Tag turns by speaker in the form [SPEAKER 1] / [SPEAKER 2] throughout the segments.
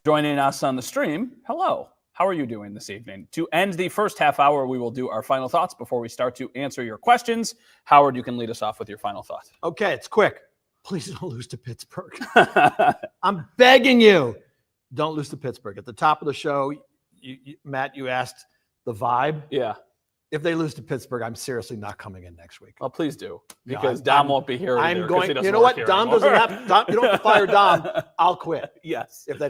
[SPEAKER 1] joining us on the stream, hello. How are you doing this evening? To end the first half hour, we will do our final thoughts before we start to answer your questions. Howard, you can lead us off with your final thought.
[SPEAKER 2] Okay, it's quick. Please don't lose to Pittsburgh. I'm begging you. Don't lose to Pittsburgh. At the top of the show, Matt, you asked the vibe.
[SPEAKER 1] Yeah.
[SPEAKER 2] If they lose to Pittsburgh, I'm seriously not coming in next week.
[SPEAKER 1] Well, please do, because Dom won't be here.
[SPEAKER 2] I'm going. You know what? Dom doesn't have. Dom, you don't have to fire Dom. I'll quit.
[SPEAKER 1] Yes.
[SPEAKER 2] If they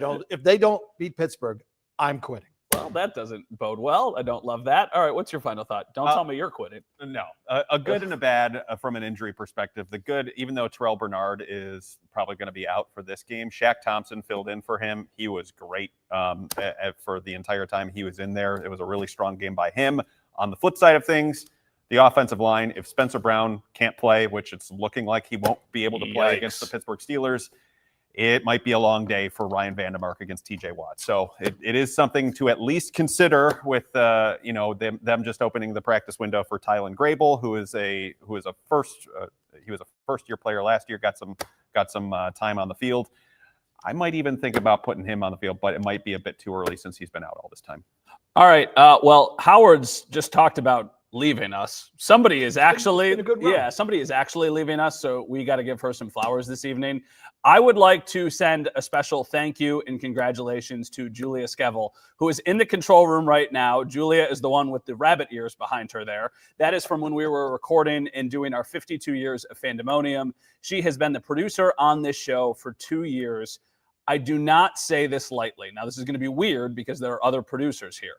[SPEAKER 2] don't beat Pittsburgh, I'm quitting.
[SPEAKER 1] Well, that doesn't bode well. I don't love that. All right, what's your final thought? Don't tell me you're quitting.
[SPEAKER 3] No, a good and a bad from an injury perspective. The good, even though Terrell Bernard is probably going to be out for this game, Shaq Thompson filled in for him. He was great for the entire time he was in there. It was a really strong game by him. On the flip side of things, the offensive line, if Spencer Brown can't play, which it's looking like he won't be able to play against the Pittsburgh Steelers, it might be a long day for Ryan Vandermark against TJ Watt. So it is something to at least consider with them just opening the practice window for Tylen Grable, who was a first year player last year, got some time on the field. I might even think about putting him on the field, but it might be a bit too early since he's been out all this time.
[SPEAKER 1] All right. Well, Howard's just talked about leaving us. Somebody is actually leaving us, so we got to give her some flowers this evening. I would like to send a special thank you and congratulations to Julia Skevel, who is in the control room right now. Julia is the one with the rabbit ears behind her there. That is from when we were recording and doing our 52 years of Fandemonium. She has been the producer on this show for 2 years. I do not say this lightly. Now, this is going to be weird because there are other producers here.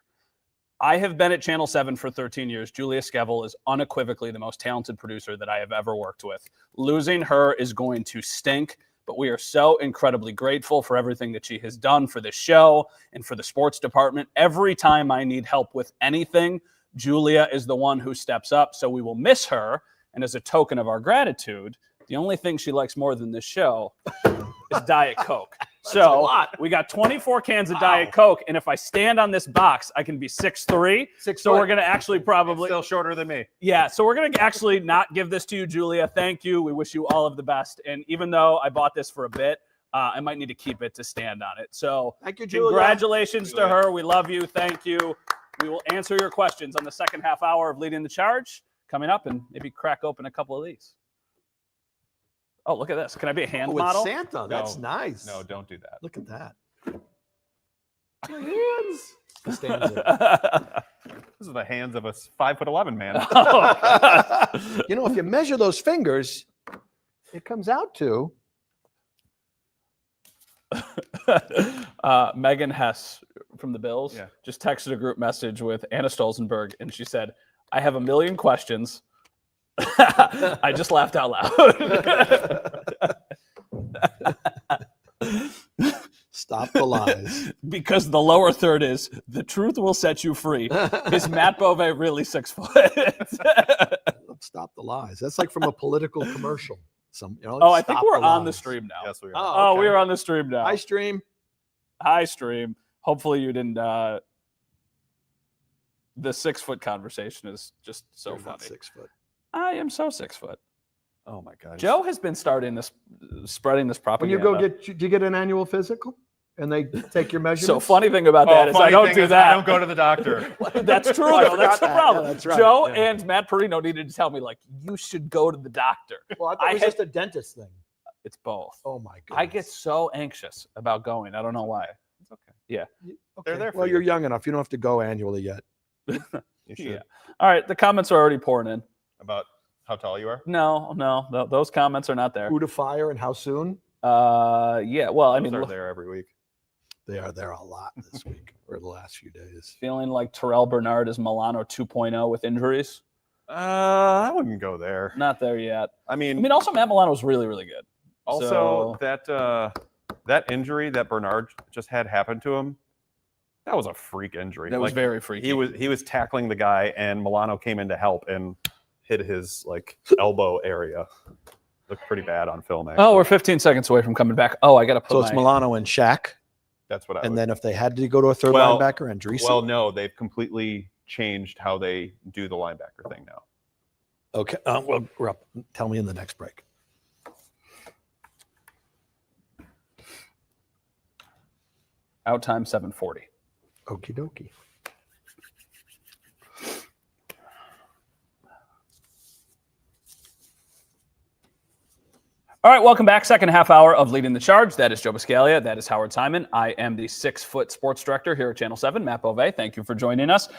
[SPEAKER 1] I have been at Channel 7 for 13 years. Julia Skevel is unequivocally the most talented producer that I have ever worked with. Losing her is going to stink, but we are so incredibly grateful for everything that she has done for this show and for the sports department. Every time I need help with anything, Julia is the one who steps up, so we will miss her. And as a token of our gratitude, the only thing she likes more than this show is Diet Coke. So we got 24 cans of Diet Coke, and if I stand on this box, I can be 6'3". So we're going to actually probably...
[SPEAKER 3] Still shorter than me.
[SPEAKER 1] Yeah, so we're going to actually not give this to you, Julia. Thank you. We wish you all of the best. And even though I bought this for a bit, I might need to keep it to stand on it. So
[SPEAKER 2] thank you, Julia.
[SPEAKER 1] Congratulations to her. We love you. Thank you. We will answer your questions on the second half hour of Leading the Charge coming up, and maybe crack open a couple of these. Oh, look at this. Can I be a hand model?
[SPEAKER 2] With Santa. That's nice.
[SPEAKER 3] No, don't do that.
[SPEAKER 2] Look at that.
[SPEAKER 3] My hands. This is the hands of a 5'11" man.
[SPEAKER 2] You know, if you measure those fingers, it comes out to...
[SPEAKER 1] Megan Hess from the Bills just texted a group message with Anna Stolzenberg, and she said, I have a million questions. I just laughed out loud.
[SPEAKER 2] Stop the lies.
[SPEAKER 1] Because the lower third is, the truth will set you free. Is Matt Bove really 6 foot?
[SPEAKER 2] Stop the lies. That's like from a political commercial.
[SPEAKER 1] I think we're on the stream now.
[SPEAKER 3] Yes, we are.
[SPEAKER 1] Oh, okay. We are on the stream now.
[SPEAKER 2] Hi, stream.
[SPEAKER 1] Hi, stream. Hopefully you didn't... the 6 foot conversation is just so
[SPEAKER 2] You're
[SPEAKER 1] funny.
[SPEAKER 2] not 6 foot.
[SPEAKER 1] I am so 6 foot.
[SPEAKER 3] Oh my God.
[SPEAKER 1] Joe has been spreading this propaganda.
[SPEAKER 2] When you go do you get an annual physical and they take your measurements?
[SPEAKER 1] So funny thing about that is I don't do that.
[SPEAKER 3] I don't go to the doctor.
[SPEAKER 1] That's true though. That's the problem.
[SPEAKER 2] Yeah, that's right.
[SPEAKER 1] Joe and Matt Perino needed to tell me, like, you should go to the doctor.
[SPEAKER 2] Well, I thought it was just a dentist thing.
[SPEAKER 1] It's both.
[SPEAKER 2] Oh my God.
[SPEAKER 1] I get so anxious about going. I don't know why.
[SPEAKER 3] It's okay.
[SPEAKER 1] Yeah.
[SPEAKER 2] Okay.
[SPEAKER 3] They're there for
[SPEAKER 2] well,
[SPEAKER 3] you.
[SPEAKER 2] you're young enough. You don't have to go annually yet.
[SPEAKER 3] You should.
[SPEAKER 1] Yeah. All right. The comments are already pouring in.
[SPEAKER 3] About how tall you are?
[SPEAKER 1] No. Those comments are not there.
[SPEAKER 2] Who to fire and how soon?
[SPEAKER 1] Yeah. Well, I mean,
[SPEAKER 3] They're there every week.
[SPEAKER 2] They are there a lot this week or the last few days.
[SPEAKER 1] Feeling like Terrell Bernard is Milano 2.0 with injuries.
[SPEAKER 3] I wouldn't go there.
[SPEAKER 1] Not there yet.
[SPEAKER 3] I mean,
[SPEAKER 1] also Matt Milano was really, really good.
[SPEAKER 3] Also, that injury that Bernard just had happen to him, that was a freak injury.
[SPEAKER 1] That was very freaky.
[SPEAKER 3] He was tackling the guy, and Milano came in to help and hit his elbow area. Looked pretty bad on film. Actually.
[SPEAKER 1] Oh, we're 15 seconds away from coming back. Oh, I got to put.
[SPEAKER 2] So it's Milano and Shaq.
[SPEAKER 3] That's what I.
[SPEAKER 2] And then if they had to go to a third linebacker, Andreessen.
[SPEAKER 3] Well, no, they've completely changed how they do the linebacker thing now.
[SPEAKER 2] Okay. Well, we're up. Tell me in the next break.
[SPEAKER 1] Out time 7:40.
[SPEAKER 2] Okie dokie.
[SPEAKER 1] All right, welcome back. Second half hour of Leading the Charge. That is Joe Buscaglia. That is Howard Simon. I am the 6-foot sports director here at Channel 7, Matt Bove. Thank you for joining us.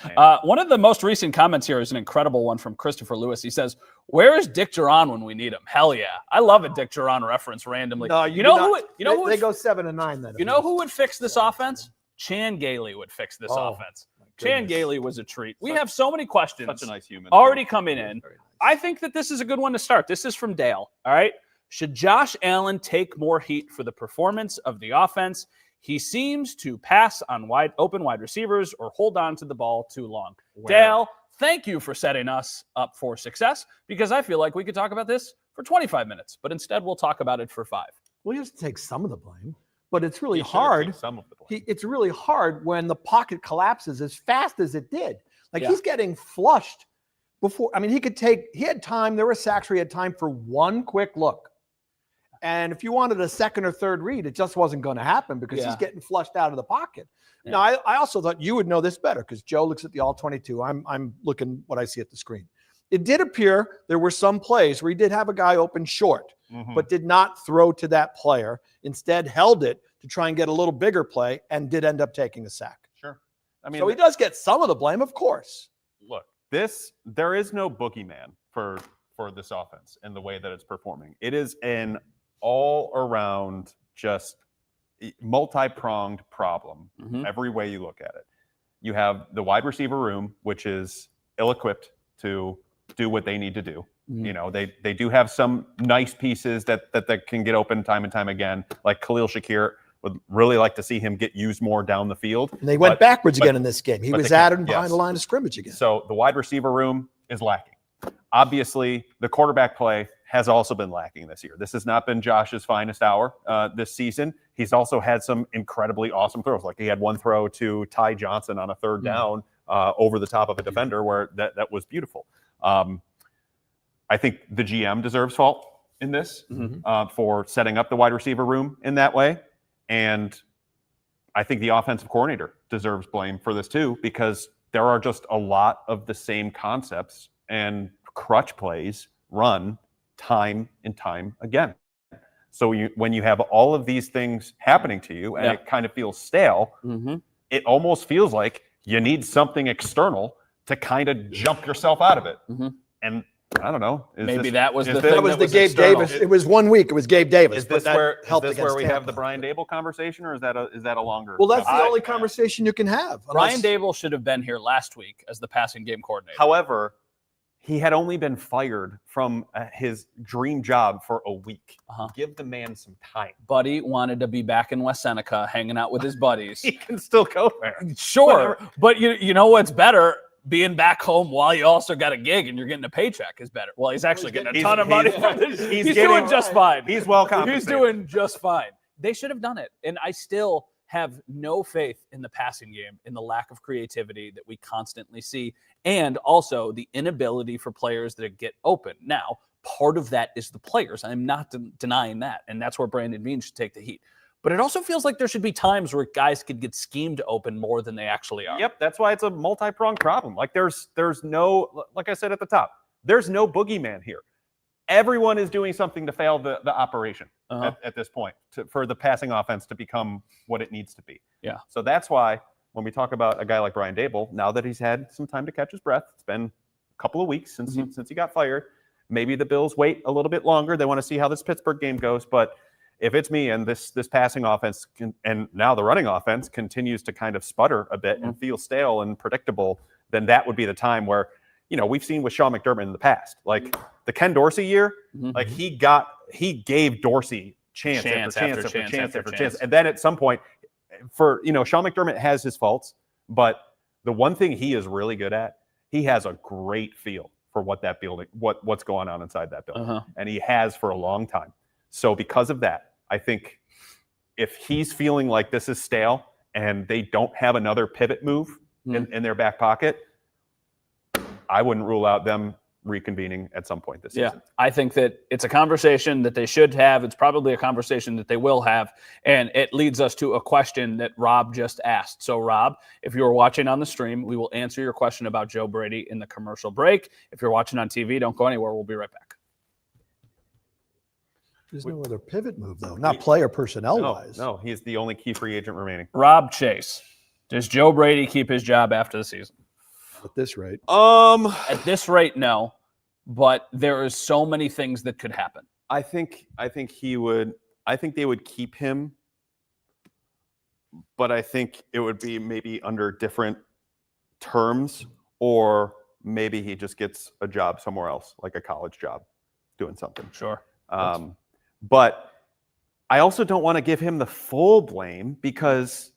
[SPEAKER 1] One of the most recent comments here is an incredible one from Christopher Lewis. He says, "Where is Dick Duran when we need him?" Hell yeah. I love a Dick Duran reference randomly.
[SPEAKER 2] No,
[SPEAKER 1] you know who
[SPEAKER 2] they go 7 and 9 then.
[SPEAKER 1] You know who would fix this offense? Chan Gailey would fix this offense. Chan Gailey was a treat. We have so many questions
[SPEAKER 3] Such a nice human.
[SPEAKER 1] already coming in. I think that this is a good one to start. This is from Dale. All right. Should Josh Allen take more heat for the performance of the offense? He seems to pass on open wide receivers or hold on to the ball too long. Dale, thank you for setting us up for success, because I feel like we could talk about this for 25 minutes, but instead we'll talk about it for 5.
[SPEAKER 2] Well, he has to take some of the blame, but it's really hard.
[SPEAKER 3] Some of the blame.
[SPEAKER 2] It's really hard when the pocket collapses as fast as it did. Like,
[SPEAKER 1] Yeah.
[SPEAKER 2] he's getting flushed before. I mean, he had time. There were sacks where he had time for one quick look. And if you wanted a second or third read, it just wasn't going to happen because he's getting flushed out of the pocket.
[SPEAKER 1] Yeah.
[SPEAKER 2] Now, I also thought you would know this better because Joe looks at the all 22. I'm looking what I see at the screen. It did appear there were some plays where he did have a guy open short, but did not throw to that player. Instead, held it to try and get a little bigger play and did end up taking a sack.
[SPEAKER 3] Sure. I mean,
[SPEAKER 2] So he does get some of the blame, of course.
[SPEAKER 3] look, there is no boogeyman for this offense and the way that it's performing. It is an all around just multi-pronged problem every way you look at it. You have the wide receiver room, which is ill-equipped to do what they need to do. You know, they do have some nice pieces that can get open time and time again, like Khalil Shakir. Would really like to see him get used more down the field.
[SPEAKER 2] And they went backwards again in this game. He was added behind
[SPEAKER 3] yes.
[SPEAKER 2] the line of scrimmage again.
[SPEAKER 3] So the wide receiver room is lacking. Obviously, the quarterback play has also been lacking this year. This has not been Josh's finest hour this season. He's also had some incredibly awesome throws. Like, he had one throw to Ty Johnson on a third down over the top of a defender where that was beautiful. I think the GM deserves fault in this for setting up the wide receiver room in that way. And I think the offensive coordinator deserves blame for this too, because there are just a lot of the same concepts and crutch plays run time and time again. So when you have all of these things happening to you and it kind of feels stale, it almost feels like you need something external to kind of jump yourself out of it. And I don't know.
[SPEAKER 1] That was the
[SPEAKER 2] Gabe Davis. It was 1 week. It was Gabe Davis.
[SPEAKER 3] Is this
[SPEAKER 2] but that
[SPEAKER 3] where
[SPEAKER 2] helped
[SPEAKER 3] we
[SPEAKER 2] against
[SPEAKER 3] have
[SPEAKER 2] Tampa.
[SPEAKER 3] the Brian Dable conversation, or is that a longer?
[SPEAKER 2] Well, that's the only conversation you can have.
[SPEAKER 1] Brian Dable should have been here last week as the passing game coordinator.
[SPEAKER 3] However, he had only been fired from his dream job for a week. Give the man some time.
[SPEAKER 1] Buddy wanted to be back in West Seneca hanging out with his buddies.
[SPEAKER 3] He can still go there.
[SPEAKER 1] Sure, but you know what's better? Being back home while you also got a gig and you're getting a paycheck is better. Well, he's actually getting a ton of money. He's doing just fine.
[SPEAKER 3] He's well compensated.
[SPEAKER 1] He's doing just fine. They should have done it. And I still have no faith in the passing game, in the lack of creativity that we constantly see, and also the inability for players that get open. Now, part of that is the players. I'm not denying that. And that's where Brandon Beane should take the heat. But it also feels like there should be times where guys could get schemed open more than they actually are.
[SPEAKER 3] Yep, that's why it's a multi-pronged problem. Like, there's no, like I said at the top, there's no boogeyman here. Everyone is doing something to fail the operation at this point for the passing offense to become what it needs to be.
[SPEAKER 1] Yeah.
[SPEAKER 3] So that's why when we talk about a guy like Brian Dable, now that he's had some time to catch his breath, it's been a couple of weeks since he got fired. Maybe the Bills wait a little bit longer. They want to see how this Pittsburgh game goes, but if it's me and this passing offense and now the running offense continues to kind of sputter a bit and feel stale and predictable, then that would be the time where, you know, we've seen with Sean McDermott in the past, like the Ken Dorsey year, like he gave Dorsey chance after chance. And then at some point Sean McDermott has his faults, but the one thing he is really good at, he has a great feel for what that building, what's going on inside that building. And he has for a long time. So because of that, I think if he's feeling like this is stale and they don't have another pivot move in their back pocket, I wouldn't rule out them reconvening at some point this
[SPEAKER 1] Yeah,
[SPEAKER 3] season.
[SPEAKER 1] I think that it's a conversation that they should have. It's probably a conversation that they will have. And it leads us to a question that Rob just asked. So, Rob, if you were watching on the stream, we will answer your question about Joe Brady in the commercial break. If you're watching on TV, don't go anywhere. We'll be right back.
[SPEAKER 2] There's no other pivot move, though. Not player personnel-wise.
[SPEAKER 3] No, he's the only key free agent remaining.
[SPEAKER 1] Rob Chase, does Joe Brady keep his job after the season?
[SPEAKER 2] At this rate.
[SPEAKER 1] At this rate, no. But there is so many things that could happen.
[SPEAKER 3] I think he would. I think they would keep him, but I think it would be maybe under different terms, or maybe he just gets a job somewhere else, like a college job, doing something.
[SPEAKER 1] Sure.
[SPEAKER 3] But I also don't want to give him the full blame because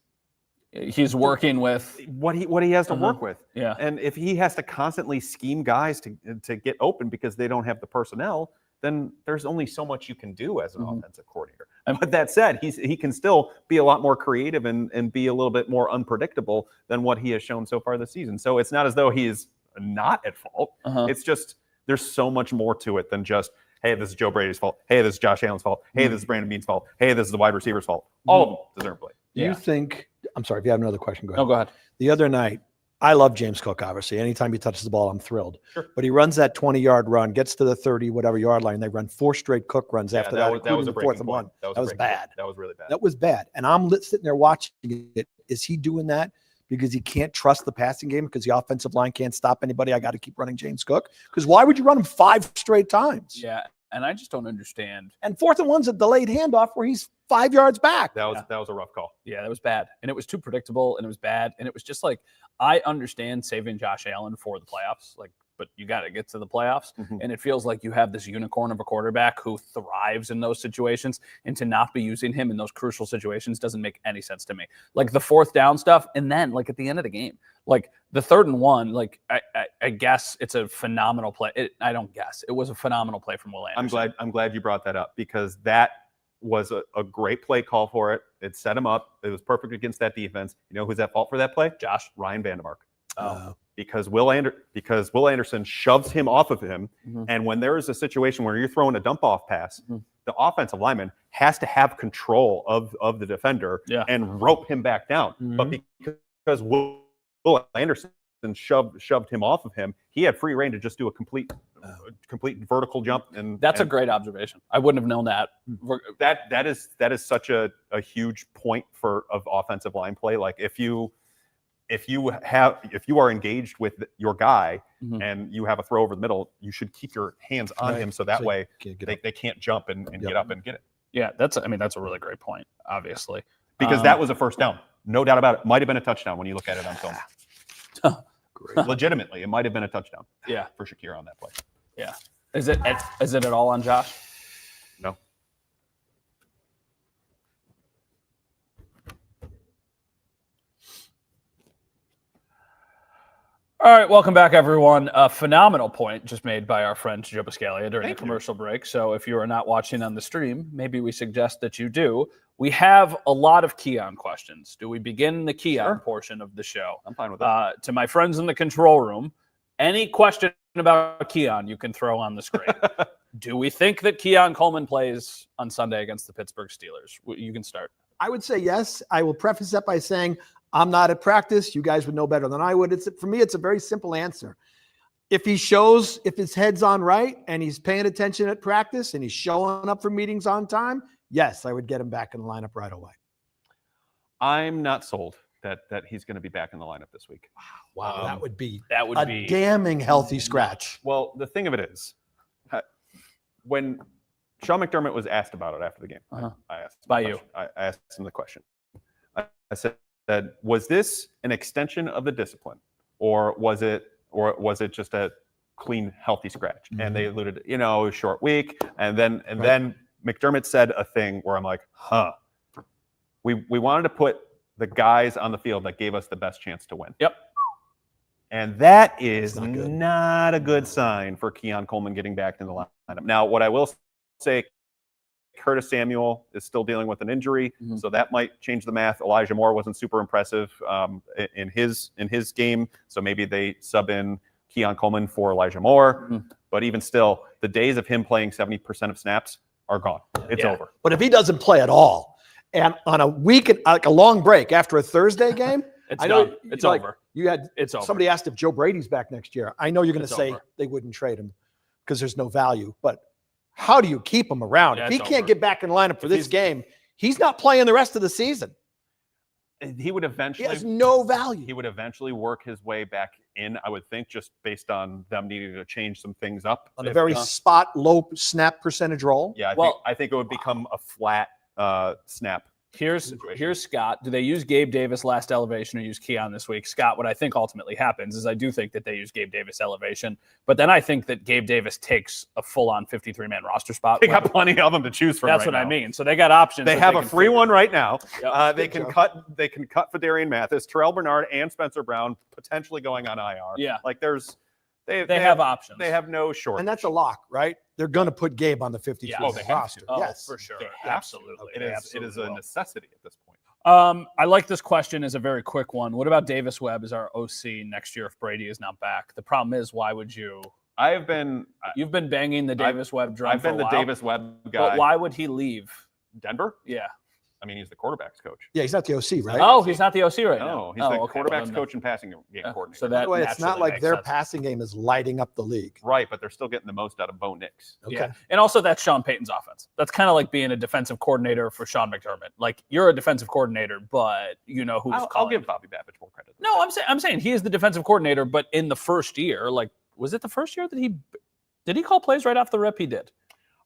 [SPEAKER 1] he's working with
[SPEAKER 3] what he has to work with.
[SPEAKER 1] Yeah.
[SPEAKER 3] And if he has to constantly scheme guys to get open because they don't have the personnel, then there's only so much you can do as an offensive coordinator. But that said, he can still be a lot more creative and be a little bit more unpredictable than what he has shown so far this season. So it's not as though he is not at fault. It's just there's so much more to it than just, hey, this is Joe Brady's fault. Hey, this is Josh Allen's fault. Hey, this is Brandon Beane's fault. Hey, this is the wide receiver's fault. All of them deserve blame.
[SPEAKER 2] You think – I'm sorry, if you have another question, go ahead.
[SPEAKER 1] No, go ahead.
[SPEAKER 2] The other night, I love James Cook, obviously. Anytime he touches the ball, I'm thrilled.
[SPEAKER 3] Sure.
[SPEAKER 2] But he runs that 20-yard run, gets to the 30-whatever yard line. They run 4 straight Cook runs after that.
[SPEAKER 3] That was a
[SPEAKER 2] fourth
[SPEAKER 3] breaking
[SPEAKER 2] and
[SPEAKER 3] point.
[SPEAKER 2] one. That was bad.
[SPEAKER 3] That was really bad.
[SPEAKER 2] That was bad. And I'm sitting there watching it. Is he doing that because he can't trust the passing game because the offensive line can't stop anybody? I got to keep running James Cook. Because why would you run him 5 straight times?
[SPEAKER 1] Yeah, and I just don't understand.
[SPEAKER 2] And 4th and 1's a delayed handoff where he's 5 yards back.
[SPEAKER 3] That was a rough call.
[SPEAKER 1] Yeah, that was bad. And it was too predictable, and it was bad. And it was just like, I understand saving Josh Allen for the playoffs, but you got to get to the playoffs. And it feels like you have this unicorn of a quarterback who thrives in those situations, and to not be using him in those crucial situations doesn't make any sense to me. Like the 4th down stuff, and then like at the end of the game, like the 3rd and 1, like I guess it's a phenomenal play. I don't guess. It was a phenomenal play from Will Anderson.
[SPEAKER 3] I'm glad you brought that up because that was a great play call for it. It set him up. It was perfect against that defense. You know who's at fault for that play?
[SPEAKER 1] Josh.
[SPEAKER 3] Ryan Vandermark. Because Will Anderson shoves him off of him. And when there is a situation where you're throwing a dump off pass, the offensive lineman has to have control of the defender and rope him back down. But because Will Anderson shoved him off of him, he had free reign to just do a complete vertical jump. And
[SPEAKER 1] that's a great observation. I wouldn't have known that.
[SPEAKER 3] That is such a huge point of offensive line play. Like if you are engaged with your guy and you have a throw over the middle, you should keep your hands on him so that way they can't jump and get up and get it.
[SPEAKER 1] Yeah, that's a really great point, obviously.
[SPEAKER 3] Because that was a first down. No doubt about it. Might have been a touchdown when you look at it on film. Legitimately, it might have been a touchdown.
[SPEAKER 1] Yeah,
[SPEAKER 3] for Shakir on that play.
[SPEAKER 1] Yeah. Is it at all on Josh?
[SPEAKER 3] No.
[SPEAKER 1] All right, welcome back, everyone. A phenomenal point just made by our friend Joe Buscaglia during the commercial break. So if you are not watching on the stream, maybe we suggest that you do. We have a lot of Keon questions. Do we begin the Keon portion of the show?
[SPEAKER 3] I'm fine with that.
[SPEAKER 1] To my friends in the control room, any question about Keon you can throw on the screen. Do we think that Keon Coleman plays on Sunday against the Pittsburgh Steelers? You can start.
[SPEAKER 2] I would say yes. I will preface that by saying I'm not at practice. You guys would know better than I would. For me, it's a very simple answer. If his head's on right and he's paying attention at practice and he's showing up for meetings on time, yes, I would get him back in the lineup right away.
[SPEAKER 3] I'm not sold that he's going to be back in the lineup this week.
[SPEAKER 2] Wow. That would be
[SPEAKER 1] a
[SPEAKER 2] damning healthy scratch.
[SPEAKER 3] Well, the thing of it is, when Sean McDermott was asked about it after the game, I asked him the question. I said, was this an extension of the discipline, or was it just a clean, healthy scratch? And they alluded, short week, and then McDermott said a thing where I'm like, we wanted to put the guys on the field that gave us the best chance to win.
[SPEAKER 1] Yep.
[SPEAKER 3] And that is not a good sign for Keon Coleman getting back in the lineup. Now, what I will say, Curtis Samuel is still dealing with an injury, so that might change the math. Elijah Moore wasn't super impressive in his game, so maybe they sub in Keon Coleman for Elijah Moore.
[SPEAKER 1] Mhm.
[SPEAKER 3] But even still, the days of him playing 70% of snaps are gone. It's over.
[SPEAKER 2] But if he doesn't play at all, and on a weekend, like a long break after a Thursday game,
[SPEAKER 1] It's
[SPEAKER 2] I know
[SPEAKER 1] done. It's
[SPEAKER 2] like,
[SPEAKER 1] over.
[SPEAKER 2] You had
[SPEAKER 1] It's over.
[SPEAKER 2] somebody asked if Joe Brady's back next year. I know you're going to
[SPEAKER 1] It's
[SPEAKER 2] say
[SPEAKER 1] over.
[SPEAKER 2] they wouldn't trade him because there's no value, but how do you keep him around?
[SPEAKER 1] Yeah,
[SPEAKER 2] if he
[SPEAKER 1] it's
[SPEAKER 2] can't
[SPEAKER 1] over.
[SPEAKER 2] get back in lineup for
[SPEAKER 3] If
[SPEAKER 2] this
[SPEAKER 3] he's-
[SPEAKER 2] game, he's not playing the rest of the season.
[SPEAKER 3] He would
[SPEAKER 2] He
[SPEAKER 3] eventually
[SPEAKER 2] has no value.
[SPEAKER 3] he would eventually work his way back in, I would think, just based on them needing to change some things up.
[SPEAKER 2] On a
[SPEAKER 3] If-
[SPEAKER 2] very spot low snap percentage role.
[SPEAKER 3] Yeah,
[SPEAKER 1] Well-
[SPEAKER 3] I think it would become a flat snap.
[SPEAKER 1] Here's Scott. Do they use Gabe Davis last elevation or use Keon this week? Scott, what I think ultimately happens is I do think that they use Gabe Davis elevation, but then I think that Gabe Davis takes a full-on 53-man roster spot.
[SPEAKER 3] They got plenty of them to choose from.
[SPEAKER 1] That's
[SPEAKER 3] right
[SPEAKER 1] what I
[SPEAKER 3] now.
[SPEAKER 1] mean. So they got options.
[SPEAKER 3] They
[SPEAKER 1] that
[SPEAKER 3] have a
[SPEAKER 1] can
[SPEAKER 3] free
[SPEAKER 1] figure.
[SPEAKER 3] one right now.
[SPEAKER 1] Yep.
[SPEAKER 3] They
[SPEAKER 2] Good
[SPEAKER 3] can
[SPEAKER 2] job.
[SPEAKER 3] cut for Darian Mathis, Terrell Bernard, and Spencer Brown potentially going on IR.
[SPEAKER 1] Yeah.
[SPEAKER 3] like there's they
[SPEAKER 1] have options.
[SPEAKER 3] They have no shortage.
[SPEAKER 2] And that's a lock, right? They're going to put Gabe on the 53
[SPEAKER 1] Yeah.
[SPEAKER 3] Oh, they have to.
[SPEAKER 2] roster.
[SPEAKER 1] Oh,
[SPEAKER 2] yes.
[SPEAKER 1] for sure.
[SPEAKER 3] They have to.
[SPEAKER 1] Absolutely.
[SPEAKER 3] It
[SPEAKER 1] They
[SPEAKER 3] is
[SPEAKER 1] absolutely
[SPEAKER 3] a
[SPEAKER 1] will.
[SPEAKER 3] necessity at this point.
[SPEAKER 1] I like this question as a very quick one. What about Davis Webb as our OC next year if Brady is not back? The problem is, why would you?
[SPEAKER 3] I have been
[SPEAKER 1] You've been banging the Davis Webb drum
[SPEAKER 3] I've been
[SPEAKER 1] for a
[SPEAKER 3] the
[SPEAKER 1] while,
[SPEAKER 3] Davis Webb guy.
[SPEAKER 1] but why would he leave?
[SPEAKER 3] Denver?
[SPEAKER 1] Yeah.
[SPEAKER 3] I mean, he's the quarterback's coach.
[SPEAKER 2] Yeah, he's not the OC, right?
[SPEAKER 1] Oh, he's not the OC right now.
[SPEAKER 3] No, he's
[SPEAKER 1] Oh,
[SPEAKER 3] the
[SPEAKER 1] okay.
[SPEAKER 3] quarterback's
[SPEAKER 1] Well,
[SPEAKER 3] coach and passing game
[SPEAKER 1] no.
[SPEAKER 3] coordinator.
[SPEAKER 1] So
[SPEAKER 2] By
[SPEAKER 1] that
[SPEAKER 2] the way, it's not
[SPEAKER 1] naturally
[SPEAKER 2] like
[SPEAKER 1] makes
[SPEAKER 2] their
[SPEAKER 1] sense.
[SPEAKER 2] passing game is lighting up the league.
[SPEAKER 3] Right, but they're still getting the most out of Bo Nix.
[SPEAKER 2] Okay.
[SPEAKER 1] Yeah. And also that's Sean Payton's offense. That's kind of like being a defensive coordinator for Sean McDermott. Like you're a defensive coordinator, but you know who's
[SPEAKER 3] I'll
[SPEAKER 1] calling.
[SPEAKER 3] give Bobby Babbage more credit.
[SPEAKER 1] No, I'm saying he is the defensive coordinator, but in the first year, like was it the first year that did he call plays right off the rip? He did.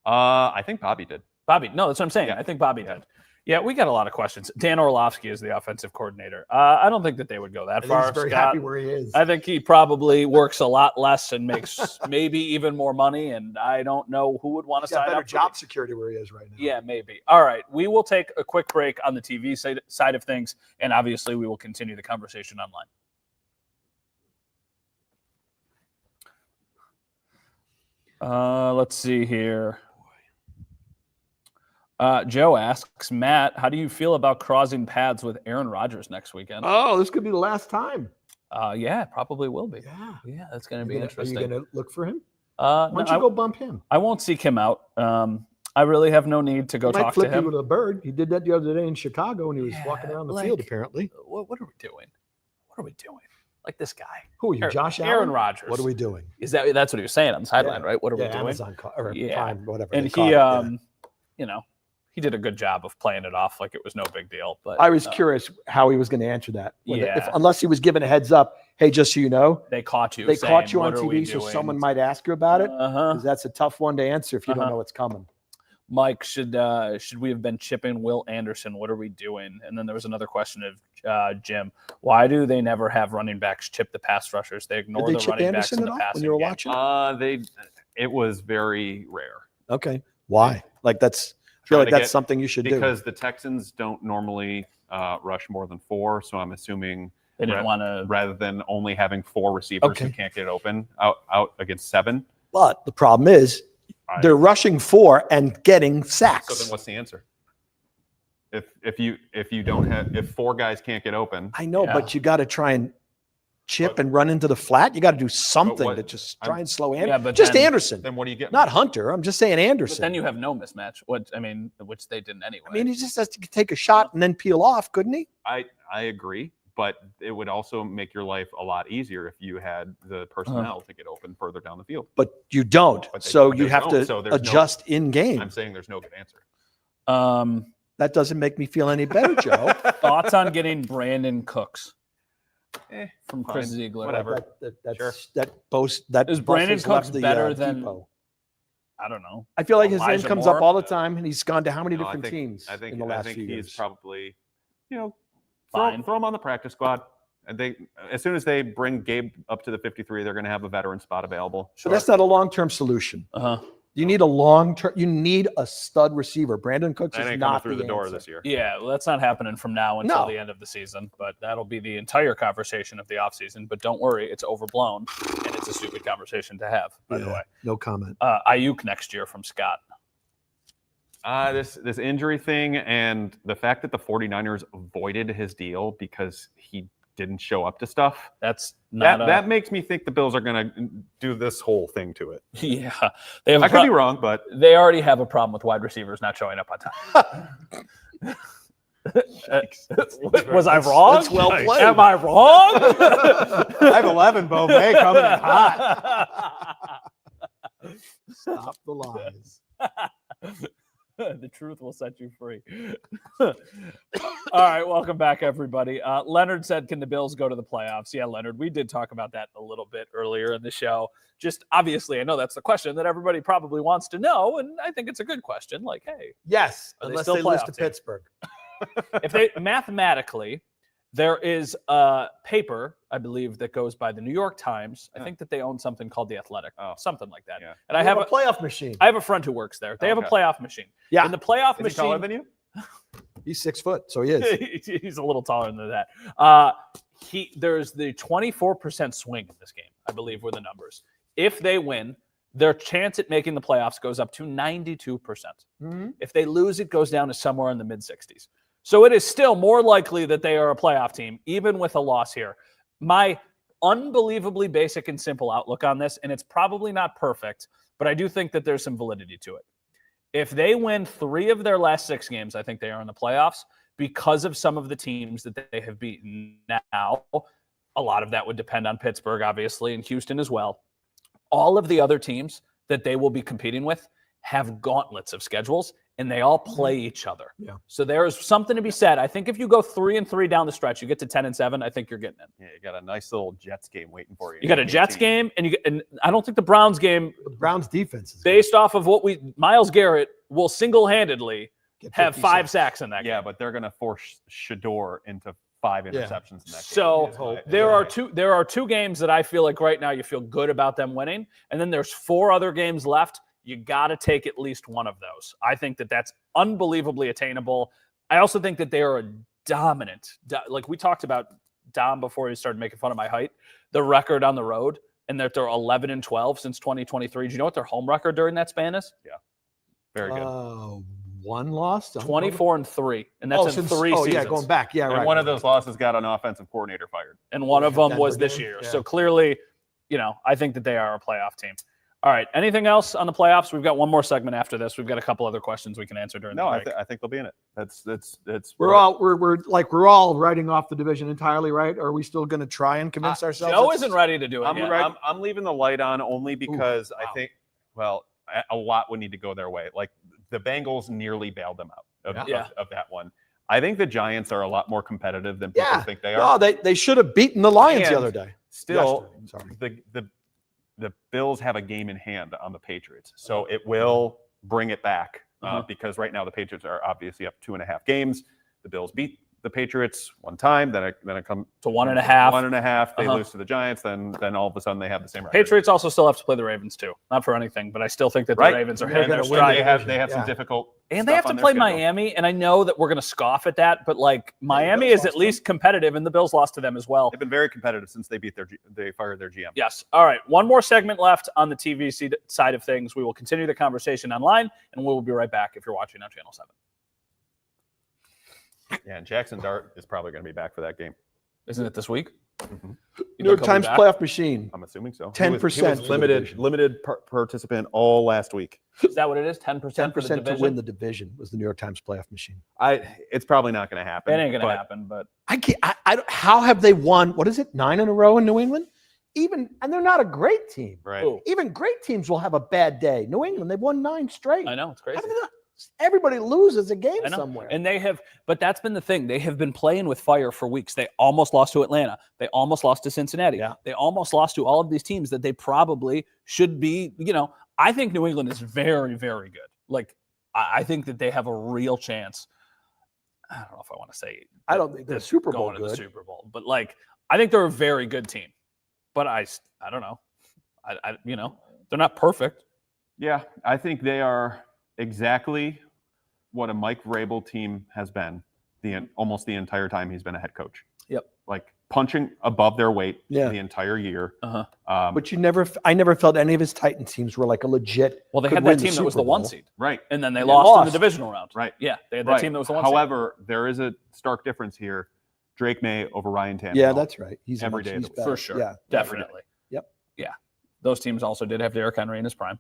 [SPEAKER 3] I think Bobby did.
[SPEAKER 1] Bobby, no, that's what I'm saying.
[SPEAKER 3] Yeah.
[SPEAKER 1] I think Bobby did. Yeah, we got a lot of questions. Dan Orlovsky is the offensive coordinator. I don't think that they would go that
[SPEAKER 2] I think
[SPEAKER 1] far.
[SPEAKER 2] he's very
[SPEAKER 1] Scott.
[SPEAKER 2] happy where he is.
[SPEAKER 1] I think he probably works a lot less and makes maybe even more money. And I don't know who would want to
[SPEAKER 2] He's got
[SPEAKER 1] sign
[SPEAKER 2] better
[SPEAKER 1] up.
[SPEAKER 2] job security where he is right now.
[SPEAKER 1] Yeah, maybe. All right. We will take a quick break on the TV side of things. And obviously, we will continue the conversation online. Let's see here. Joe asks, Matt, how do you feel about crossing paths with Aaron Rodgers next weekend?
[SPEAKER 2] Oh, this could be the last time.
[SPEAKER 1] Yeah, it probably will be.
[SPEAKER 2] Yeah.
[SPEAKER 1] Yeah, that's going to
[SPEAKER 2] Are
[SPEAKER 1] be
[SPEAKER 2] you
[SPEAKER 1] interesting.
[SPEAKER 2] going to look for him?
[SPEAKER 1] No,
[SPEAKER 2] Why don't you go bump him?
[SPEAKER 1] I won't seek him out. I really have no need to go
[SPEAKER 2] He might
[SPEAKER 1] talk to
[SPEAKER 2] flip you
[SPEAKER 1] him.
[SPEAKER 2] with a bird. He did that the other day in Chicago when he was walking around the field,
[SPEAKER 1] like,
[SPEAKER 2] apparently.
[SPEAKER 1] What are we doing? What are we doing? Like this guy.
[SPEAKER 2] Who are you, Josh Allen?
[SPEAKER 1] Aaron Rodgers.
[SPEAKER 2] What are we doing?
[SPEAKER 1] That's what he was saying on the sideline, right? What are we doing?
[SPEAKER 2] Amazon or
[SPEAKER 1] Yeah.
[SPEAKER 2] Prime, whatever.
[SPEAKER 1] And
[SPEAKER 2] they
[SPEAKER 1] he,
[SPEAKER 2] call it, yeah.
[SPEAKER 1] you know, he did a good job of playing it off like it was no big deal. But
[SPEAKER 2] I was curious how he was going to answer that.
[SPEAKER 1] Yeah.
[SPEAKER 2] Unless he was given a heads up, hey, just so you know,
[SPEAKER 1] they caught you.
[SPEAKER 2] they
[SPEAKER 1] saying,
[SPEAKER 2] caught you on
[SPEAKER 1] "What are we
[SPEAKER 2] TV, so
[SPEAKER 1] doing?"
[SPEAKER 2] someone might ask you about it.
[SPEAKER 1] Uh-huh.
[SPEAKER 2] Because that's a tough one to answer if you don't
[SPEAKER 1] Uh-huh.
[SPEAKER 2] know what's coming.
[SPEAKER 1] Mike, should we have been chipping Will Anderson? What are we doing? And then there was another question of Jim. Why do they never have running backs chip the pass rushers? They ignore
[SPEAKER 2] Did they
[SPEAKER 1] the
[SPEAKER 2] chip
[SPEAKER 1] running backs
[SPEAKER 2] Anderson
[SPEAKER 1] in
[SPEAKER 2] at
[SPEAKER 1] the
[SPEAKER 2] all
[SPEAKER 1] passing
[SPEAKER 2] when you were
[SPEAKER 1] game.
[SPEAKER 2] watching?
[SPEAKER 3] It was very rare.
[SPEAKER 2] Okay. Why? Like I feel
[SPEAKER 3] Trying
[SPEAKER 2] like
[SPEAKER 3] to
[SPEAKER 2] that's
[SPEAKER 3] get-
[SPEAKER 2] something you should do.
[SPEAKER 3] Because the Texans don't normally rush more than 4, so I'm assuming
[SPEAKER 1] They didn't want to.
[SPEAKER 3] rather than only having 4 receivers who
[SPEAKER 2] Okay.
[SPEAKER 3] can't get open out against 7.
[SPEAKER 2] But the problem is they're rushing 4 and getting sacks.
[SPEAKER 3] So then what's the answer? If you don't have if 4 guys can't get open,
[SPEAKER 2] I know,
[SPEAKER 1] Yeah.
[SPEAKER 2] but you got to try and chip
[SPEAKER 3] But-
[SPEAKER 2] and run into the flat. You got to do something
[SPEAKER 3] what-
[SPEAKER 2] to just
[SPEAKER 3] I'm-
[SPEAKER 2] try and slow Anderson.
[SPEAKER 1] Yeah, but
[SPEAKER 2] just
[SPEAKER 1] then-
[SPEAKER 2] Anderson,
[SPEAKER 3] then what do you get?
[SPEAKER 2] not Hunter. I'm just saying
[SPEAKER 1] But
[SPEAKER 2] Anderson.
[SPEAKER 1] then you have no mismatch. Which they didn't anyway.
[SPEAKER 2] I mean, he just has to take a shot and then peel off, couldn't he?
[SPEAKER 3] I agree, but it would also make your life a lot easier if you had the personnel to get open further down the field.
[SPEAKER 2] But you don't.
[SPEAKER 3] But they-
[SPEAKER 2] So
[SPEAKER 3] but
[SPEAKER 2] you
[SPEAKER 3] they
[SPEAKER 2] have
[SPEAKER 3] don't,
[SPEAKER 2] to
[SPEAKER 3] so there's no-
[SPEAKER 2] adjust in game.
[SPEAKER 3] I'm saying there's no good answer.
[SPEAKER 2] That doesn't make me feel any better, Joe.
[SPEAKER 1] Thoughts on getting Brandon Cooks from Chris
[SPEAKER 3] fine.
[SPEAKER 1] Ziegler?
[SPEAKER 3] Whatever.
[SPEAKER 2] That's
[SPEAKER 3] Sure.
[SPEAKER 2] that
[SPEAKER 1] Is Brandon
[SPEAKER 2] Buffalo's left
[SPEAKER 1] Cooks
[SPEAKER 2] the,
[SPEAKER 1] better than-
[SPEAKER 2] depot.
[SPEAKER 1] I don't know.
[SPEAKER 2] I feel like his name
[SPEAKER 1] Elijah
[SPEAKER 2] comes
[SPEAKER 1] Moore?
[SPEAKER 2] up all the time, and he's gone to how many
[SPEAKER 3] No,
[SPEAKER 2] different teams
[SPEAKER 3] I think
[SPEAKER 2] in the last
[SPEAKER 3] I think
[SPEAKER 2] few
[SPEAKER 3] he's
[SPEAKER 2] years?
[SPEAKER 3] probably,
[SPEAKER 1] Fine.
[SPEAKER 3] throw him on the practice squad. And as soon as they bring Gabe up to the 53, they're going to have a veteran spot available.
[SPEAKER 2] So that's not a long-term solution.
[SPEAKER 1] Uh-huh.
[SPEAKER 2] You need a long-term. You need a stud receiver. Brandon Cooks
[SPEAKER 3] That
[SPEAKER 2] is
[SPEAKER 3] ain't coming
[SPEAKER 2] not
[SPEAKER 3] through the door
[SPEAKER 2] answer.
[SPEAKER 3] this year.
[SPEAKER 1] Yeah, well, that's not happening from now until
[SPEAKER 2] No.
[SPEAKER 1] the end of the season, but that'll be the entire conversation of the offseason. But don't worry, it's overblown, and it's a stupid conversation to have, by the
[SPEAKER 2] Yeah.
[SPEAKER 1] way.
[SPEAKER 2] No comment.
[SPEAKER 1] Ayuk next year from Scott.
[SPEAKER 3] This injury thing and the fact that the 49ers avoided his deal because he didn't show up to stuff.
[SPEAKER 1] That's not
[SPEAKER 3] that makes me think the Bills are going to do this whole thing to it.
[SPEAKER 1] Yeah, they have.
[SPEAKER 3] I could be wrong, but
[SPEAKER 1] they already have a problem with wide receivers not showing up on time. Was I wrong?
[SPEAKER 2] That's well played.
[SPEAKER 1] Am I wrong?
[SPEAKER 4] I have 11, Beauvais coming in hot.
[SPEAKER 2] Stop the lies.
[SPEAKER 1] The truth will set you free. All right, welcome back, everybody. Leonard said, can the Bills go to the playoffs? Yeah, Leonard, we did talk about that a little bit earlier in the show. Just obviously, I know that's the question that everybody probably wants to know, and I think it's a good question. Like, hey,
[SPEAKER 2] Yes,
[SPEAKER 1] Are they
[SPEAKER 2] unless
[SPEAKER 1] still
[SPEAKER 2] they lose to
[SPEAKER 1] playoff team?
[SPEAKER 2] Pittsburgh.
[SPEAKER 1] if they mathematically, there is a paper, I believe, that goes by the New York Times. I think that they own something called The Athletic, something like that.
[SPEAKER 3] Yeah.
[SPEAKER 1] And I
[SPEAKER 2] We
[SPEAKER 1] have
[SPEAKER 2] a playoff machine.
[SPEAKER 1] I have a friend who works there. They have a
[SPEAKER 3] Okay.
[SPEAKER 1] playoff machine.
[SPEAKER 2] Yeah.
[SPEAKER 1] In the playoff
[SPEAKER 3] is he taller
[SPEAKER 1] machine,
[SPEAKER 3] than you?
[SPEAKER 2] He's 6 foot, so he is.
[SPEAKER 1] he's a little taller than that. There's the 24% swing in this game, I believe, were the numbers. If they win, their chance at making the playoffs goes up to 92%.
[SPEAKER 2] Mhm.
[SPEAKER 1] If they lose, it goes down to somewhere in the mid 60s. So it is still more likely that they are a playoff team, even with a loss here. My unbelievably basic and simple outlook on this, and it's probably not perfect, but I do think that there's some validity to it. If they win 3 of their last 6 games, I think they are in the playoffs because of some of the teams that they have beaten now. A lot of that would depend on Pittsburgh, obviously, and Houston as well. All of the other teams that they will be competing with have gauntlets of schedules, and they all play each other.
[SPEAKER 2] Yeah.
[SPEAKER 1] So there's something to be said. I think if you go 3-3 down the stretch, you get to 10-7, I think you're getting in.
[SPEAKER 3] Yeah, you got a nice little Jets game waiting for you.
[SPEAKER 1] You got a Jets game, and I don't think the Browns game,
[SPEAKER 2] The Browns defense is
[SPEAKER 1] based off of what Miles Garrett will single-handedly
[SPEAKER 2] good. Get
[SPEAKER 1] have
[SPEAKER 2] 50
[SPEAKER 1] 5
[SPEAKER 2] sacks.
[SPEAKER 1] sacks in that game.
[SPEAKER 3] Yeah, but they're going to force Shador into 5 interceptions in that game.
[SPEAKER 1] So
[SPEAKER 3] Yeah.
[SPEAKER 1] there are two games that I feel like right now you feel good about them winning, and then there's 4 other games left. You got to take at least one of those. I think that that's unbelievably attainable. I also think that they are a dominant, like we talked about Dom before he started making fun of my height, the record on the road, and that they're 11-12 since 2023. Do you know what their home record during that span is?
[SPEAKER 3] Very good.
[SPEAKER 2] 1 loss?
[SPEAKER 1] 24-3, and that's in
[SPEAKER 2] since,
[SPEAKER 1] 3
[SPEAKER 2] oh,
[SPEAKER 1] seasons.
[SPEAKER 2] yeah, going back. Yeah,
[SPEAKER 3] And
[SPEAKER 2] right.
[SPEAKER 3] one of those losses got an offensive coordinator fired.
[SPEAKER 1] And one of them
[SPEAKER 2] Denver
[SPEAKER 1] was this
[SPEAKER 2] game?
[SPEAKER 1] year.
[SPEAKER 2] Yeah.
[SPEAKER 1] So clearly, I think that they are a playoff team. All right. Anything else on the playoffs? We've got one more segment after this. We've got a couple other questions we can answer during
[SPEAKER 3] No,
[SPEAKER 1] the
[SPEAKER 3] I,
[SPEAKER 1] break.
[SPEAKER 3] I think they'll be in it. That's
[SPEAKER 2] We're all writing off the division entirely, right? Or are we still going to try and convince ourselves?
[SPEAKER 1] Joe
[SPEAKER 2] it's-
[SPEAKER 1] isn't ready to do it
[SPEAKER 3] I'm,
[SPEAKER 1] yet.
[SPEAKER 3] I'm leaving the light on only because
[SPEAKER 2] wow.
[SPEAKER 3] I think, a lot would need to go their way. Like the Bengals nearly bailed them out of that one. I think the Giants are a lot more competitive than people
[SPEAKER 2] Yeah.
[SPEAKER 3] think they are.
[SPEAKER 2] No, they should have beaten the Lions
[SPEAKER 3] And
[SPEAKER 2] the other day.
[SPEAKER 3] Still,
[SPEAKER 2] Yesterday,
[SPEAKER 3] the Bills have a game in hand on the Patriots, so it will bring it back because right now the Patriots are obviously up 2.5 games. The Bills beat the Patriots one time, then it comes
[SPEAKER 1] to 1.5.
[SPEAKER 3] 1.5. They lose to the Giants, then all of a sudden they have the same record.
[SPEAKER 1] Patriots also still have to play the Ravens too. Not for anything, but I still think that the
[SPEAKER 3] Right.
[SPEAKER 1] Ravens are
[SPEAKER 3] And
[SPEAKER 1] hitting their
[SPEAKER 2] gonna win.
[SPEAKER 1] stride.
[SPEAKER 3] They have
[SPEAKER 2] Yeah.
[SPEAKER 3] some difficult
[SPEAKER 1] And they have
[SPEAKER 3] stuff
[SPEAKER 1] to
[SPEAKER 3] on their
[SPEAKER 1] play
[SPEAKER 3] schedule.
[SPEAKER 1] Miami, and I know that we're going to scoff at that, but like Miami
[SPEAKER 2] Bills
[SPEAKER 1] is at
[SPEAKER 2] lost
[SPEAKER 1] least competitive, and the Bills lost to them as well.
[SPEAKER 3] They've been very competitive since they fired their GM.
[SPEAKER 1] Yes. All right. One more segment left on the TV side of things. We will continue the conversation online, and we will be right back if you're watching on Channel 7.
[SPEAKER 3] Yeah, and Jackson Dart is probably going to be back for that game.
[SPEAKER 1] Isn't it this week?
[SPEAKER 3] Mhm.
[SPEAKER 1] You
[SPEAKER 2] New York
[SPEAKER 1] think he'll be
[SPEAKER 2] Times
[SPEAKER 1] back?
[SPEAKER 2] playoff machine.
[SPEAKER 3] I'm assuming so.
[SPEAKER 2] 10% for the division.
[SPEAKER 3] limited participant all last week.
[SPEAKER 1] Is that what it is? 10% for the
[SPEAKER 2] 10% to
[SPEAKER 1] division?
[SPEAKER 2] win the division was the New York Times playoff machine.
[SPEAKER 3] It's probably not going to happen.
[SPEAKER 1] It ain't going to
[SPEAKER 3] but
[SPEAKER 1] happen, but
[SPEAKER 2] I can't. How have they won? What is it? 9 in a row in New England? And they're not a great team.
[SPEAKER 3] Right.
[SPEAKER 1] Ooh,
[SPEAKER 2] Even great teams will have a bad day. New England, they've won 9 straight.
[SPEAKER 1] I know. It's crazy.
[SPEAKER 2] How do they not- Everybody loses a game
[SPEAKER 1] I know.
[SPEAKER 2] somewhere.
[SPEAKER 1] And but that's been the thing. They have been playing with fire for weeks. They almost lost to Atlanta. They almost lost to Cincinnati.
[SPEAKER 2] Yeah.
[SPEAKER 1] They almost lost to all of these teams that they probably should be, I think New England is very, very good. Like, I think that they have a real chance. I don't know if I want to say
[SPEAKER 2] I don't think they're Super Bowl
[SPEAKER 1] going to the
[SPEAKER 2] good.
[SPEAKER 1] Super Bowl, but like, I think they're a very good team. But I don't know. They're not perfect.
[SPEAKER 3] Yeah, I think they are exactly what a Mike Vrabel team has been almost the entire time he's been a head coach.
[SPEAKER 1] Yep.
[SPEAKER 3] Like punching above their weight
[SPEAKER 2] Yeah.
[SPEAKER 3] the entire year.
[SPEAKER 1] Uh-huh.
[SPEAKER 2] But I never felt any of his Titans teams were like a legit.
[SPEAKER 1] Well, they
[SPEAKER 2] could
[SPEAKER 1] had
[SPEAKER 2] win
[SPEAKER 1] that
[SPEAKER 2] the
[SPEAKER 1] team that was
[SPEAKER 2] Super
[SPEAKER 1] the 1
[SPEAKER 2] Bowl.
[SPEAKER 1] seed,
[SPEAKER 3] Right.
[SPEAKER 1] and then they
[SPEAKER 2] They
[SPEAKER 1] lost in
[SPEAKER 2] lost.
[SPEAKER 1] the divisional round.
[SPEAKER 3] Right.
[SPEAKER 1] Yeah, they had that team that was the 1 seed.
[SPEAKER 3] However, there is a stark difference here. Drake May over Ryan Tannehill.
[SPEAKER 2] Yeah, that's right. He's
[SPEAKER 3] Every day of
[SPEAKER 2] he's
[SPEAKER 3] the week.
[SPEAKER 2] better.
[SPEAKER 1] For sure.
[SPEAKER 2] Yeah.
[SPEAKER 1] Definitely.
[SPEAKER 2] Yep.
[SPEAKER 1] Yeah. Those teams also did have Derrick Henry in his prime.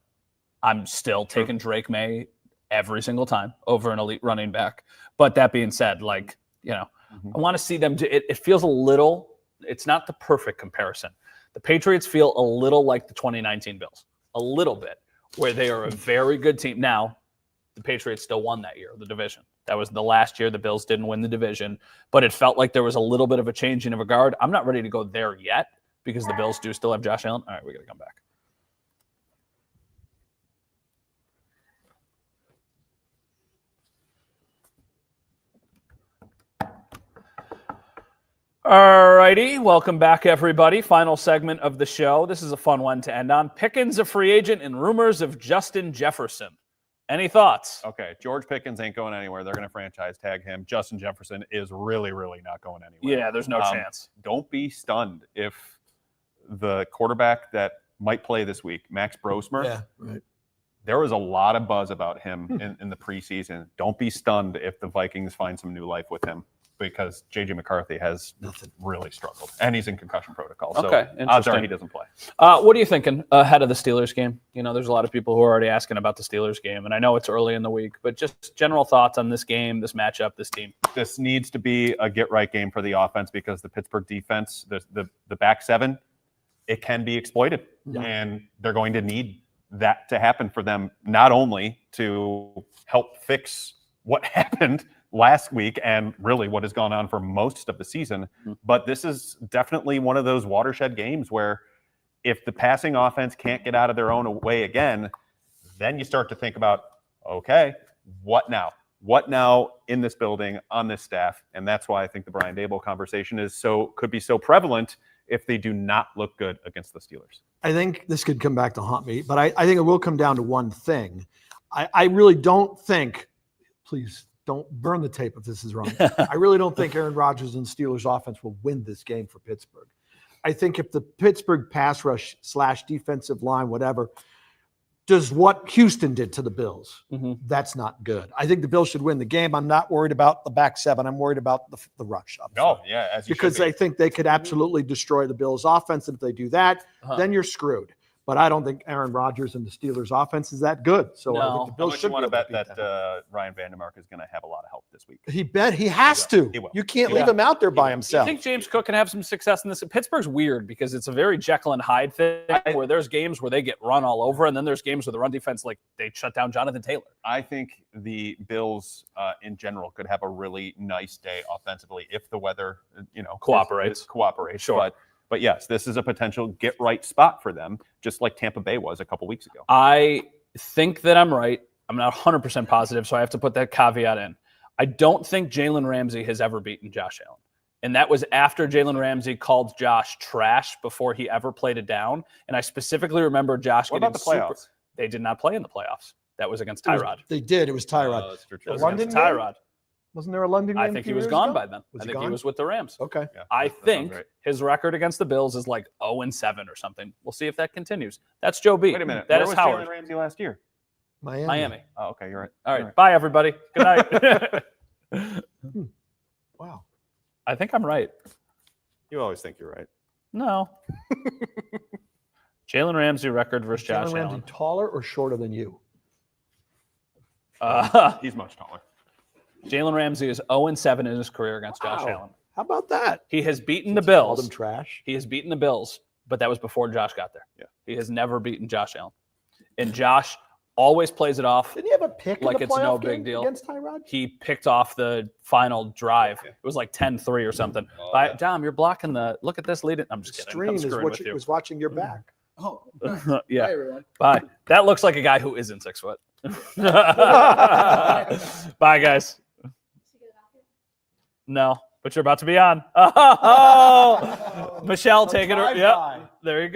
[SPEAKER 1] I'm still taking Drake May every single time over an elite running back. But that being said, like, I want to see them do it feels a little, it's not the perfect comparison. The Patriots feel a little like the 2019 Bills, a little bit, where they are a very good team. Now, the Patriots still won that year, the division. That was the last year the Bills didn't win the division, but it felt like there was a little bit of a change in of a guard. I'm not ready to go there yet because the Bills do still have Josh Allen. All right, we got to come back. All righty. Welcome back, everybody. Final segment of the show. This is a fun one to end on. Pickens, a free agent, and rumors of Justin Jefferson. Any thoughts?
[SPEAKER 3] Okay, George Pickens ain't going anywhere. They're going to franchise tag him. Justin Jefferson is really, really not going anywhere.
[SPEAKER 1] Yeah, there's no chance.
[SPEAKER 3] Don't be stunned if the quarterback that might play this week, Max Brosmer,
[SPEAKER 2] Yeah, right.
[SPEAKER 3] there was a lot of buzz about him in the preseason. Don't be stunned if the Vikings find some new life with him because J.J. McCarthy has really struggled. And he's in concussion protocol. So
[SPEAKER 1] Okay,
[SPEAKER 3] odds are
[SPEAKER 1] interesting.
[SPEAKER 3] he doesn't play.
[SPEAKER 1] What are you thinking ahead of the Steelers game? There's a lot of people who are already asking about the Steelers game, and I know it's early in the week, but just general thoughts on this game, this matchup, this team.
[SPEAKER 3] This needs to be a get-right game for the offense because the Pittsburgh defense, the back seven, it can be exploited.
[SPEAKER 2] Yeah.
[SPEAKER 3] And they're going to need that to happen for them, not only to help fix what happened last week and really what has gone on for most of the season, but this is definitely one of those watershed games where if the passing offense can't get out of their own way again, then you start to think about, okay, what now? What now in this building, on this staff? And that's why I think the Brian Daboll conversation could be so prevalent if they do not look good against the Steelers.
[SPEAKER 2] I think this could come back to haunt me, but I think it will come down to one thing. I really don't think, please don't burn the tape if this is wrong. I really don't think Aaron Rodgers and Steelers offense will win this game for Pittsburgh. I think if the Pittsburgh pass rush / defensive line, whatever, does what Houston did to the Bills, that's not good. I think the Bills should win the game. I'm not worried about the back seven. I'm worried about the rush up front.
[SPEAKER 3] Yeah, as you
[SPEAKER 2] Because
[SPEAKER 3] should be.
[SPEAKER 2] I think they could absolutely destroy the Bills' offense. And if they do that, then you're screwed. But I don't think Aaron Rodgers and the Steelers' offense is that good. So I
[SPEAKER 1] No.
[SPEAKER 2] think the
[SPEAKER 3] How
[SPEAKER 2] Bills
[SPEAKER 3] much
[SPEAKER 2] should
[SPEAKER 3] you want to
[SPEAKER 2] be able
[SPEAKER 3] bet
[SPEAKER 2] beat
[SPEAKER 3] that
[SPEAKER 2] them.
[SPEAKER 3] Ryan Vandermark is going to have a lot of help this week?
[SPEAKER 2] He has to.
[SPEAKER 3] He will.
[SPEAKER 2] You can't
[SPEAKER 3] He
[SPEAKER 2] leave
[SPEAKER 3] will.
[SPEAKER 2] him out there by
[SPEAKER 1] I
[SPEAKER 2] himself.
[SPEAKER 1] think James Cook can have some success in this. Pittsburgh's weird because it's a very Jekyll and Hyde thing where there's games where they get run all over, and then there's games where the run defense, like they shut down Jonathan Taylor.
[SPEAKER 3] I think the Bills in general could have a really nice day offensively if the weather,
[SPEAKER 1] Cooperates.
[SPEAKER 3] cooperates.
[SPEAKER 1] Sure.
[SPEAKER 3] But yes, this is a potential get-right spot for them, just like Tampa Bay was a couple weeks ago.
[SPEAKER 1] I think that I'm right. I'm not 100% positive, so I have to put that caveat in. I don't think Jalen Ramsey has ever beaten Josh Allen. And that was after Jalen Ramsey called Josh trash before he ever played it down. And I specifically remember Josh
[SPEAKER 3] What
[SPEAKER 1] getting
[SPEAKER 3] about the playoffs?
[SPEAKER 1] They did not play in the playoffs. That was against Tyrod.
[SPEAKER 2] They did. It was Tyrod.
[SPEAKER 3] That's true.
[SPEAKER 1] That was
[SPEAKER 2] London
[SPEAKER 1] against
[SPEAKER 2] game?
[SPEAKER 1] Tyrod.
[SPEAKER 2] Wasn't there a London game?
[SPEAKER 1] I
[SPEAKER 2] a
[SPEAKER 1] think
[SPEAKER 2] few
[SPEAKER 1] he was
[SPEAKER 2] years
[SPEAKER 1] gone
[SPEAKER 2] ago?
[SPEAKER 1] by then.
[SPEAKER 2] Was
[SPEAKER 1] I
[SPEAKER 2] he
[SPEAKER 1] think he
[SPEAKER 2] gone?
[SPEAKER 1] was with the Rams.
[SPEAKER 2] Okay.
[SPEAKER 3] Yeah,
[SPEAKER 1] I
[SPEAKER 3] that sounds
[SPEAKER 1] think
[SPEAKER 3] right.
[SPEAKER 1] his record against the Bills is like 0-7 or something. We'll see if that continues. That's Joe B.
[SPEAKER 3] Wait a minute.
[SPEAKER 1] That
[SPEAKER 3] Where
[SPEAKER 1] is
[SPEAKER 3] was
[SPEAKER 1] Howard.
[SPEAKER 3] Jalen Ramsey last year?
[SPEAKER 2] Miami.
[SPEAKER 3] Oh, okay, you're right.
[SPEAKER 1] All right. Bye, everybody. Good night.
[SPEAKER 2] Wow.
[SPEAKER 1] I think I'm right.
[SPEAKER 3] You always think you're right.
[SPEAKER 1] No. Jalen Ramsey record versus Josh
[SPEAKER 2] Jalen Ramsey
[SPEAKER 1] Allen.
[SPEAKER 2] taller or shorter than you?
[SPEAKER 3] He's much taller.
[SPEAKER 1] Jalen Ramsey is 0-7 in his career against Josh
[SPEAKER 2] Wow.
[SPEAKER 1] Allen.
[SPEAKER 2] How about that?
[SPEAKER 1] He has beaten the
[SPEAKER 2] Since you called
[SPEAKER 1] Bills.
[SPEAKER 2] him trash.
[SPEAKER 1] He has beaten the Bills, but that was before Josh got there.
[SPEAKER 3] Yeah.
[SPEAKER 1] He has never beaten Josh Allen. And Josh always plays it off.
[SPEAKER 2] Didn't he have a pick
[SPEAKER 1] Like
[SPEAKER 2] in the
[SPEAKER 1] it's no
[SPEAKER 2] playoff
[SPEAKER 1] big
[SPEAKER 2] game
[SPEAKER 1] deal.
[SPEAKER 2] against Tyrod?
[SPEAKER 1] He picked off the final drive. It was like 10-3 or something. Dom, you're blocking the – look at this lead. I'm just kidding.
[SPEAKER 2] Stream
[SPEAKER 1] I'm
[SPEAKER 2] is
[SPEAKER 1] screwing
[SPEAKER 2] what
[SPEAKER 1] with
[SPEAKER 2] you
[SPEAKER 1] you.
[SPEAKER 2] was watching your back.
[SPEAKER 5] Oh,
[SPEAKER 1] Yeah.
[SPEAKER 5] Hi, everyone.
[SPEAKER 1] Bye. That looks like a guy who isn't 6 foot. Bye, guys. No, but you're about to be on. Oh, Michelle, take it. Yep. There you go.